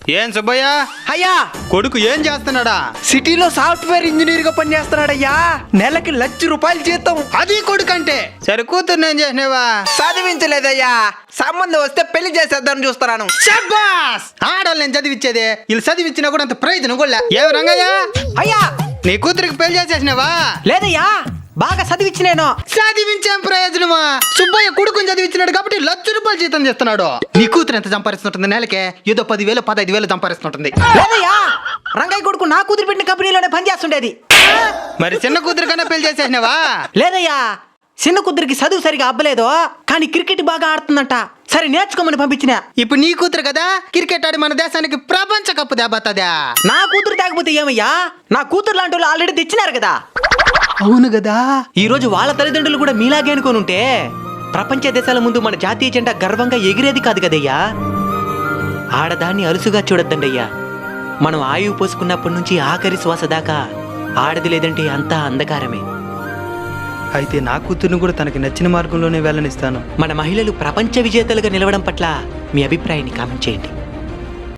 ఏం సుబ్బయ్య అయ్యా కొడుకు ఏం చేస్తున్నాడా? సిటీలో సాఫ్ట్వేర్ ఇంజనీర్ గా పనిచేస్తున్నాడయ్యా. నెలకి ₹1,00,000 జీతం. అది కొడుకంటే. సరే కూతుర్ని ఏం చేసినావా? చదివించలేదయ్యా. సంబంధం వస్తే పెళ్లి చేసేద్దామని చూస్తున్నాను. శబ్బాస్! ఆడవాళ్ళు నేను చదివిచ్చేది, వీళ్ళు చదివిచ్చినా కూడా అంత ప్రయోజనం కూడా. ఏం రంగయ్య, అయ్యా నీ కూతురికి పెళ్లి చేసేసినావా? లేదయ్యా, బాగా చదివించి నేను. చదివించేం ప్రయోజనమా? సుబ్బయ్య కొడుకుని చదివించినాడు కాబట్టి ₹1,00,000 జీతం చేస్తున్నాడు. నీ కూతురు ఎంత సంపాదిస్తుంటుంది నెలకే? ఏదో 10,000 15,000 సంపాదిస్తుంటుంది. లేదయ్యా, రంగయ్య కొడుకు నా కూతురు పెట్టిన కంపెనీలోనే పనిచేస్తుండేది. మరి చిన్న కూతురు కన్నా పెళ్లి చేసేసినావా? లేదయ్యా, చిన్న కూతురికి చదువు సరిగా అబ్బలేదు, కానీ క్రికెట్ బాగా ఆడుతుందంట. సరే నేర్చుకోమని పంపించిన. ఇప్పుడు నీ కూతురు కదా క్రికెట్ ఆడి మన దేశానికి ప్రపంచ కప్పు దేబతుందా? నా కూతురు తాకపోతే ఏమయ్యా, నా కూతురు లాంటి వాళ్ళు ఆల్రెడీ తెచ్చినారు కదా. అవును కదా. ఈ రోజు వాళ్ళ తల్లిదండ్రులు కూడా మీలాగే అనుకోని ఉంటే ప్రపంచ దేశాల ముందు మన జాతీయ జెండా గర్వంగా ఎగిరేది కాదు కదయ్యా. ఆడదాన్ని అలుసుగా చూడొద్దండయ్యా. మనం ఆయువు పోసుకున్నప్పటి నుంచి ఆఖరి శ్వాస దాకా ఆడది లేదంటే అంతా అంధకారమే. అయితే నా కూతురుని కూడా తనకి నచ్చిన మార్గంలోనే వెళ్ళనిస్తాను. మన మహిళలు ప్రపంచ విజేతలుగా నిలవడం పట్ల మీ అభిప్రాయాన్ని కామెంట్ చేయండి.